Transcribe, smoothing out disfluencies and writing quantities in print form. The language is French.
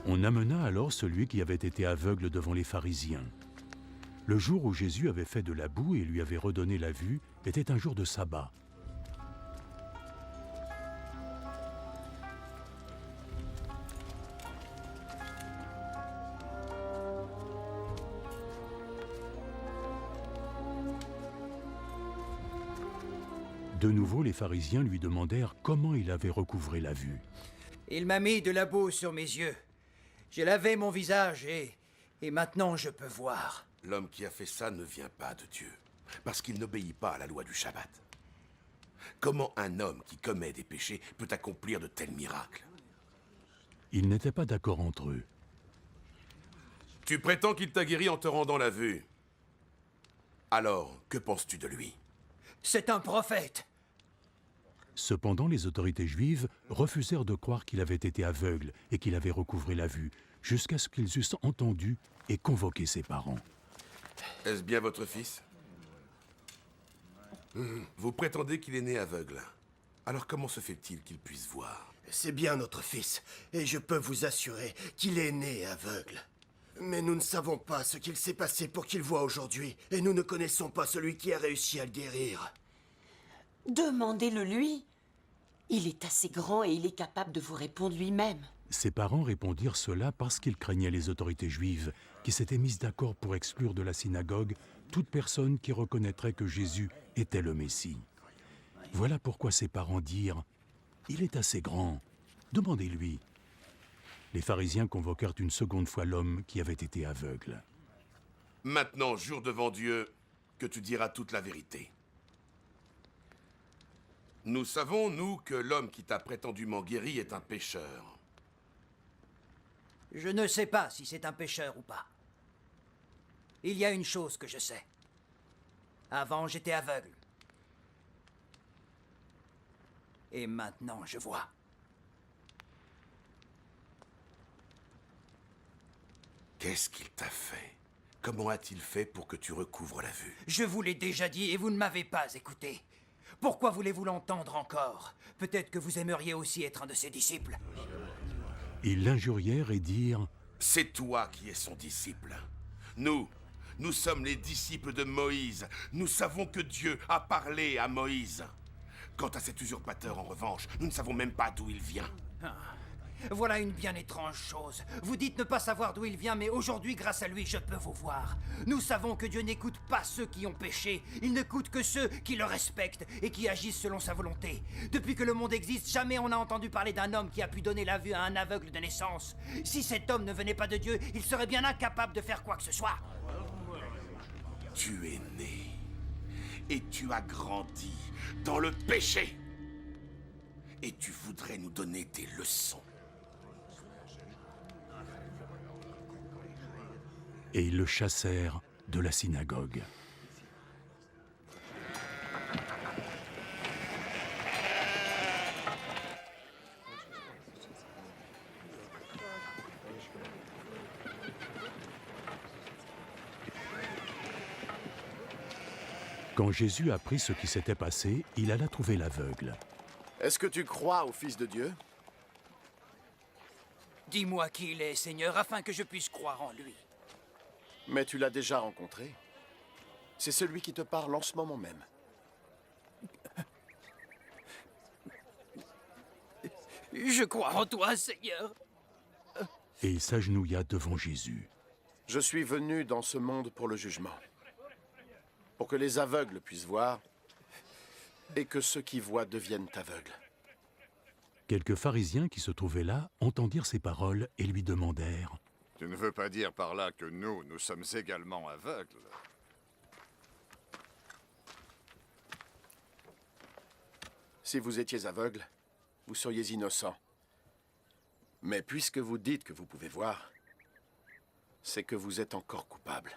On amena alors celui qui avait été aveugle devant les pharisiens. Le jour où Jésus avait fait de la boue et lui avait redonné la vue était un jour de sabbat. De nouveau, les pharisiens lui demandèrent comment il avait recouvré la vue. Il m'a mis de la boue sur mes yeux. J'ai lavé mon visage et maintenant je peux voir. L'homme qui a fait ça ne vient pas de Dieu, parce qu'il n'obéit pas à la loi du Shabbat. Comment un homme qui commet des péchés peut accomplir de tels miracles? Ils n'étaient pas d'accord entre eux. Tu prétends qu'il t'a guéri en te rendant la vue. Alors, que penses-tu de lui? C'est un prophète. Cependant, les autorités juives refusèrent de croire qu'il avait été aveugle et qu'il avait recouvré la vue, jusqu'à ce qu'ils eussent entendu et convoqué ses parents. Est-ce bien votre fils? Vous prétendez qu'il est né aveugle. Alors comment se fait-il qu'il puisse voir? C'est bien notre fils, et je peux vous assurer qu'il est né aveugle. Mais nous ne savons pas ce qu'il s'est passé pour qu'il voie aujourd'hui, et nous ne connaissons pas celui qui a réussi à le guérir. Demandez-le lui. Il est assez grand et il est capable de vous répondre lui-même. Ses parents répondirent cela parce qu'ils craignaient les autorités juives, qui s'étaient mises d'accord pour exclure de la synagogue toute personne qui reconnaîtrait que Jésus était le Messie. Voilà pourquoi ses parents dirent « Il est assez grand, demandez-lui ». Les pharisiens convoquèrent une seconde fois l'homme qui avait été aveugle. Maintenant, jure devant Dieu que tu diras toute la vérité. Nous savons, nous, que l'homme qui t'a prétendument guéri est un pécheur. Je ne sais pas si c'est un pécheur ou pas. Il y a une chose que je sais. Avant, j'étais aveugle. Et maintenant, je vois. Qu'est-ce qu'il t'a fait? Comment a-t-il fait pour que tu recouvres la vue? Je vous l'ai déjà dit et vous ne m'avez pas écouté. Pourquoi voulez-vous l'entendre encore? Peut-être que vous aimeriez aussi être un de ses disciples. Ils l'injurièrent et dirent « C'est toi qui es son disciple. Nous sommes les disciples de Moïse. Nous savons que Dieu a parlé à Moïse. Quant à cet usurpateur, en revanche, nous ne savons même pas d'où il vient. Voilà une bien étrange chose. Vous dites ne pas savoir d'où il vient, mais aujourd'hui, grâce à lui, je peux vous voir. Nous savons que Dieu n'écoute pas ceux qui ont péché. Il n'écoute que ceux qui le respectent et qui agissent selon sa volonté. Depuis que le monde existe, jamais on n'a entendu parler d'un homme qui a pu donner la vue à un aveugle de naissance. Si cet homme ne venait pas de Dieu, il serait bien incapable de faire quoi que ce soit. Tu es né et tu as grandi dans le péché. Et tu voudrais nous donner des leçons. et ils le chassèrent de la synagogue. Quand Jésus apprit ce qui s'était passé, il alla trouver l'aveugle. Est-ce que tu crois au Fils de Dieu? Dis-moi qui il est, Seigneur, afin que je puisse croire en lui. Mais tu l'as déjà rencontré. C'est celui qui te parle en ce moment même. Je crois en toi, Seigneur. Et il s'agenouilla devant Jésus. Je suis venu dans ce monde pour le jugement. Pour que les aveugles puissent voir et que ceux qui voient deviennent aveugles. Quelques pharisiens qui se trouvaient là entendirent ces paroles et lui demandèrent « Tu ne veux pas dire par là que nous sommes également aveugles ?» Si vous étiez aveugle, vous seriez innocent. Mais puisque vous dites que vous pouvez voir, c'est que vous êtes encore coupable.